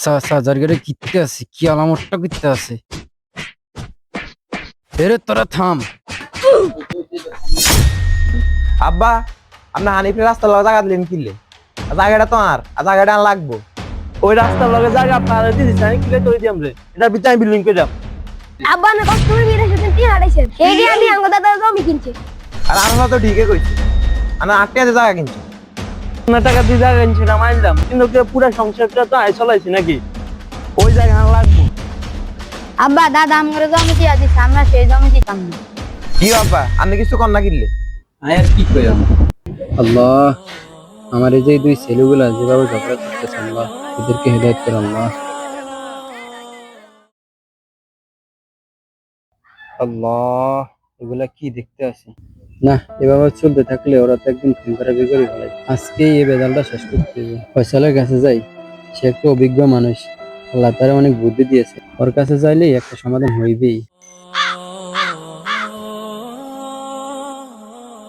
জায়গাটা কিনতে আছে, কি আলামতটা কিনতে আছে। এরে তোরা থাম। আব্বা, আপনি হানিফের রাস্তার লগে জায়গা দিলেন কিনলে? জায়গাটা তো আর জায়গাটা আর লাগবো। ওই রাস্তার লগে জায়গা আপনারা দিদিস আমি কিলে তৈরি দিয়াম রে, এটার ভিতরে আমি বিল্ডিং করে দাম। আব্বা না কষ্টমে বিয়ে সাথে তিন হারাইছেন, সেই দিয়ে আমি আঙ্গ দাদার জমি কিনছি। আর আমরা তো ঠিকই কইছি, আমরা 8 টাকাতে জায়গা কিনছি। না টাকা দিয়ে জায়গা কিনছি না মানলাম, কিন্তু পুরো সংসারটা তো আয় চলাইছি নাকি, ওই জায়গা আর লাগবো। আব্বা দাদা আমগরে জমি দিয়া দিছে, আমরা সেই জমি দিতাম না। কি আব্বা, আপনি কিছু কর না কিনলে? আর কি কইরাম। আল্লাহ, আমার এই যে দুই ছেলেগুলা যেভাবে ঝগড়া করতেছে, আল্লাহ এদেরকে হেদায়েত কর আল্লাহ। আল্লাহ, এগুলা কি দেখতে আছে না, এভাবে চলতে থাকলে ওরা তো একদিন খুন করে বিয়ে করে ফেলে। আজকেই এই বেজালটা শেষ করতে হবে। ফয়সালের কাছে যাই, সে একটা অভিজ্ঞ মানুষ, আল্লাহ তারা অনেক বুদ্ধি দিয়েছে, ওর কাছে চাইলেই একটা সমাধান হইবেই।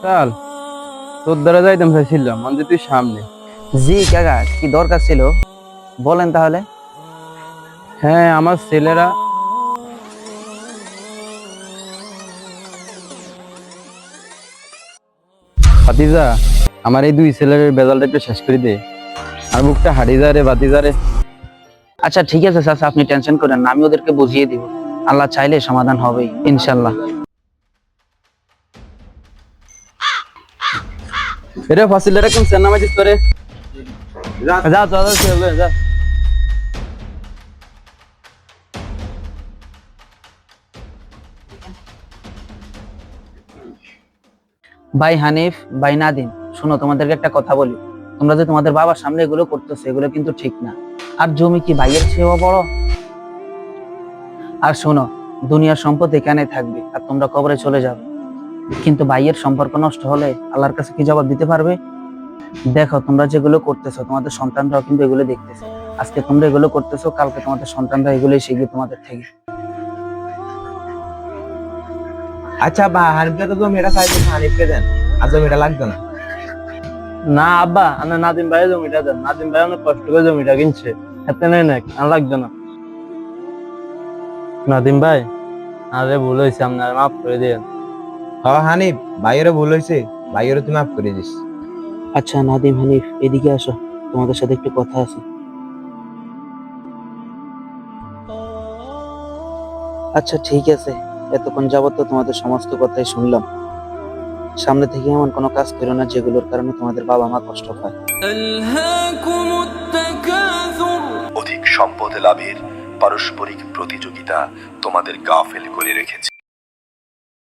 চল, তোর দ্বারা যাইতাম চাইছিলাম, মানে তুই সামনে। জি কাকা, কি দরকার ছিল বলেন তাহলে। হ্যাঁ, আমার ছেলেরা ভাতিজা, আমার এই দুই ছেলের বেজালটা একটু শেষ করে দে, আর বুকটা হারিয়ে যা রে ভাতিজা রে। আচ্ছা ঠিক আছে চাচা, আপনি টেনশন করেন না, আমি ওদেরকে বুঝিয়ে দিব, আল্লাহ চাইলে সমাধান হবেই ইনশাল্লাহ। এরে ফাসিলেরা কোন সেনা মাজিস তোরে? যা যা যা যা। ভাই হানিফ, ভাই নাদিম, শোনো তোমাদেরকে একটা কথা বলি, তোমরা যে তোমাদের বাবার সামনে এগুলো করতেছো এগুলো কিন্তু ঠিক না। আর জমি কি ভাইয়ের চেয়েও বড়? আর শোনো, দুনিয়ার সম্পদ এখানে থাকবে আর তোমরা কবরে চলে যাবে, কিন্তু ভাইয়ের সম্পর্ক নষ্ট হলে আল্লাহর কাছে কি জবাব দিতে পারবে? দেখো, তোমরা যেগুলো করতেছো তোমাদের সন্তানরাও কিন্তু এগুলো দেখতেছে। আজকে তোমরা এগুলো করতেছো, কালকে তোমাদের সন্তানরা এগুলোই শিখবে তোমাদের থেকে। আচ্ছা আব্বা, হানিফকে তো জমিটা চাইছে, হানিফকে দেন, আর জমিটা লাগবে না। না আব্বা, আমরা নাদিম ভাই জমিটা দেন, নাদিম ভাই অনেক কষ্ট করে জমিটা কিনছে, হাতে নেই না, আর লাগবে না। নাদিম ভাই, আরে ভুল হয়েছে, আপনারা মাফ করে দিন। হানিফ, ভাইয়েরও ভুল হয়েছে, ভাইয়েরও তুমি মাফ করে দিস। আচ্ছা নাদিম, হানিফ এদিকে আসো, তোমাদের সাথে একটু কথা আছে। আচ্ছা ঠিক আছে, এতক্ষণ যাবত তো তোমাদের সমস্ত কথাই শুনলাম, সামনে থেকে এমন কোনো কাজ করো না যেগুলোর কারণে তোমাদের বাবা মা কষ্ট পায়। অধিক সম্পদ লাভের পারস্পরিক প্রতিযোগিতা তোমাদের গাফেল করে রেখেছে।